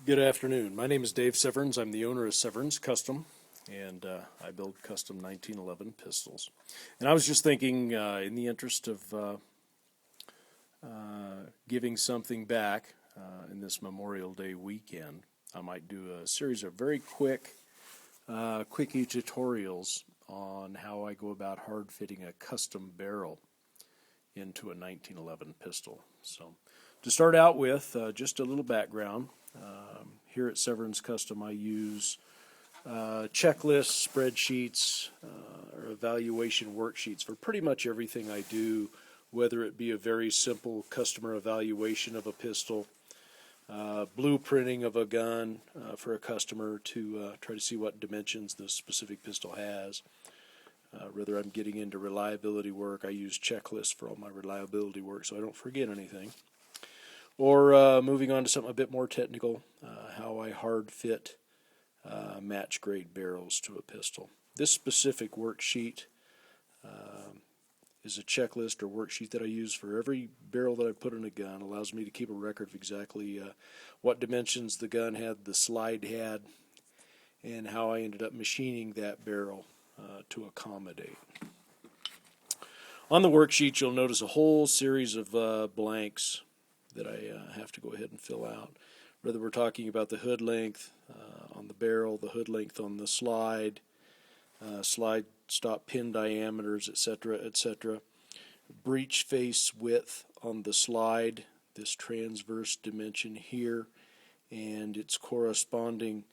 Good afternoon. My name is Dave Severns. I'm the owner of Severns Custom, and I build custom 1911 pistols. And I was just thinking, in the interest of giving something back in this Memorial Day weekend, I might do a series of very quickie tutorials on how I go about hard fitting a custom barrel into a 1911 pistol. So, to start out with, just a little background. Here at Severns Custom, I use checklists, spreadsheets, or evaluation worksheets for pretty much everything I do, whether it be a very simple customer evaluation of a pistol, blueprinting of a gun for a customer to try to see what dimensions the specific pistol has. Whether I'm getting into reliability work, I use checklists for all my reliability work so I don't forget anything. Or moving on to something a bit more technical, how I hard fit match grade barrels to a pistol. This specific worksheet is a checklist or worksheet that I use for every barrel that I put in a gun. It allows me to keep a record of exactly what dimensions the gun had, the slide had, and how I ended up machining that barrel to accommodate. On the worksheet, you'll notice a whole series of blanks that I have to go ahead and fill out. Whether we're talking about the hood length on the barrel, the hood length on the slide, slide stop pin diameters, etc., etc. Breech face width on the slide, this transverse dimension here, and its corresponding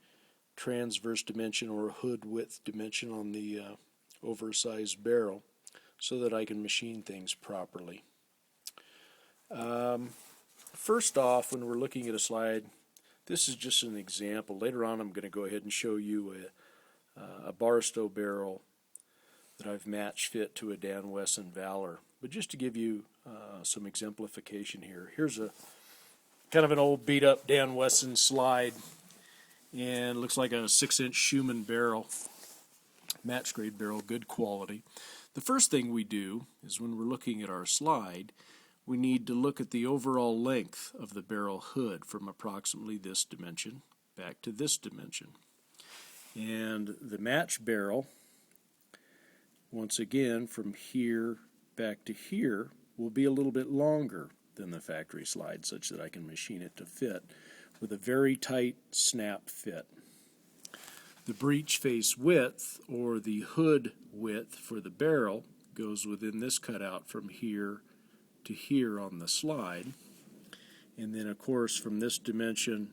transverse dimension or hood width dimension on the oversized barrel, so that I can machine things properly. First off, when we're looking at a slide, this is just an example. Later on, I'm going to go ahead and show you a Barstow barrel that I've match fit to a Dan Wesson Valor. But just to give you some exemplification here, here's a kind of an old beat-up Dan Wesson slide, and it looks like a 6-inch Schumann barrel, match grade barrel, good quality. The first thing we do is when we're looking at our slide, we need to look at the overall length of the barrel hood from approximately this dimension back to this dimension. And the match barrel, once again, from here back to here, will be a little bit longer than the factory slide, such that I can machine it to fit with a very tight snap fit. The breech face width, or the hood width for the barrel, goes within this cutout from here to here on the slide, and then of course from this dimension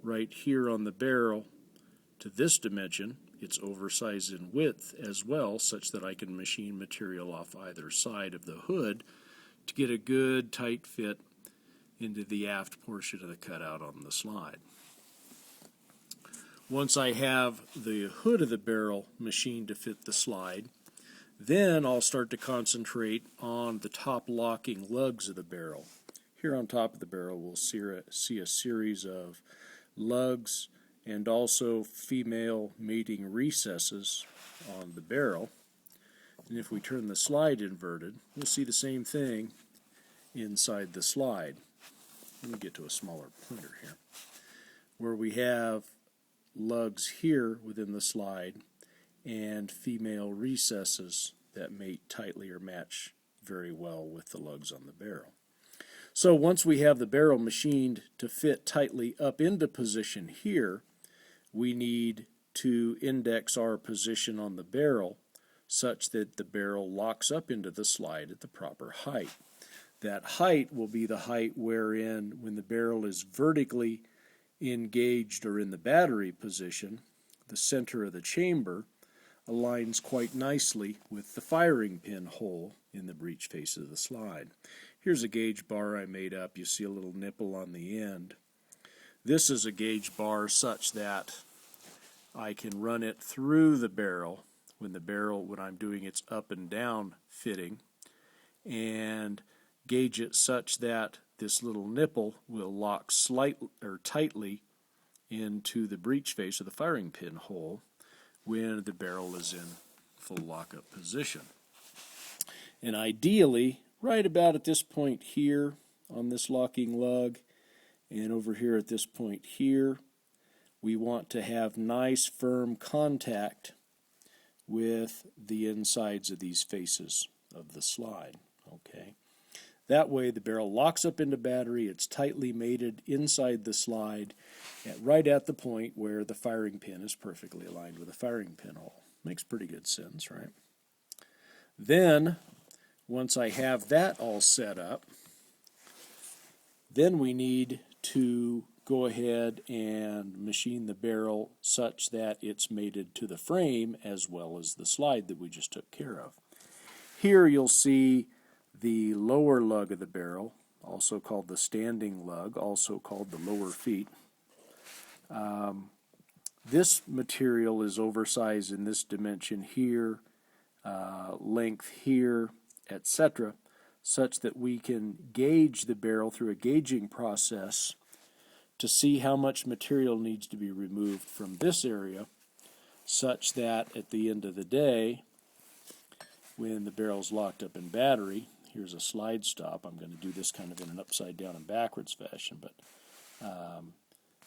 right here on the barrel to this dimension, it's oversized in width as well, such that I can machine material off either side of the hood to get a good tight fit into the aft portion of the cutout on the slide. Once I have the hood of the barrel machined to fit the slide, then I'll start to concentrate on the top locking lugs of the barrel. Here on top of the barrel we'll see a series of lugs and also female mating recesses on the barrel. And if we turn the slide inverted, we'll see the same thing inside the slide. Let me get to a smaller pointer here. Where we have lugs here within the slide and female recesses that mate tightly or match very well with the lugs on the barrel. So once we have the barrel machined to fit tightly up into position here, we need to index our position on the barrel such that the barrel locks up into the slide at the proper height. That height will be the height wherein, when the barrel is vertically engaged or in the battery position, the center of the chamber aligns quite nicely with the firing pin hole in the breech face of the slide. Here's a gauge bar I made up. You see a little nipple on the end. This is a gauge bar such that I can run it through the barrel when I'm doing its up and down fitting, and gauge it such that this little nipple will lock slightly or tightly into the breech face of the firing pin hole when the barrel is in full lockup position. And ideally, right about at this point here on this locking lug, and over here at this point here, we want to have nice firm contact with the insides of these faces of the slide. Okay. That way the barrel locks up into battery, it's tightly mated inside the slide, right at the point where the firing pin is perfectly aligned with the firing pinhole. Makes pretty good sense, right? Then, once I have that all set up, then we need to go ahead and machine the barrel such that it's mated to the frame as well as the slide that we just took care of. Here you'll see the lower lug of the barrel, also called the standing lug, also called the lower feet. This material is oversized in this dimension here, length here, etc., such that we can gauge the barrel through a gauging process to see how much material needs to be removed from this area, such that at the end of the day, when the barrel's locked up in battery, here's a slide stop. I'm going to do this kind of in an upside down and backwards fashion, but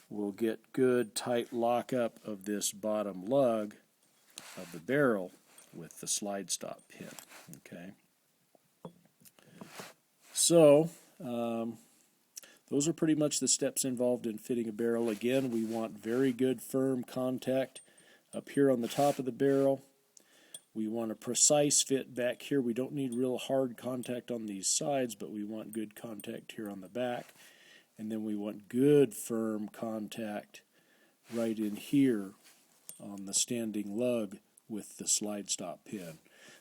we'll get good tight lockup of this bottom lug of the barrel with the slide stop pin. Okay. So those are pretty much the steps involved in fitting a barrel. Again, we want very good firm contact up here on the top of the barrel. We want a precise fit back here. We don't need real hard contact on these sides, but we want good contact here on the back. And then we want good firm contact right in here on the standing lug with the slide stop pin.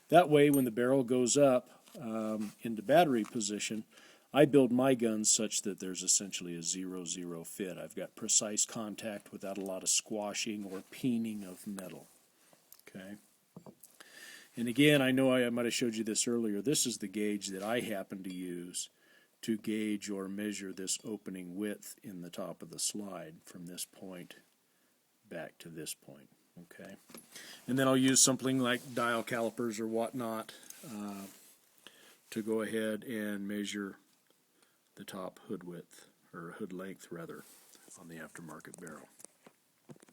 That way, when the barrel goes up into battery position, I build my guns such that there's essentially a 0-0 fit. I've got precise contact without a lot of squashing or peening of metal. Okay. And again, I know I might have showed you this earlier. This is the gauge that I happen to use to gauge or measure this opening width in the top of the slide from this point back to this point. Okay. And then I'll use something like dial calipers or whatnot to go ahead and measure the top hood width, or hood length rather, on the aftermarket barrel.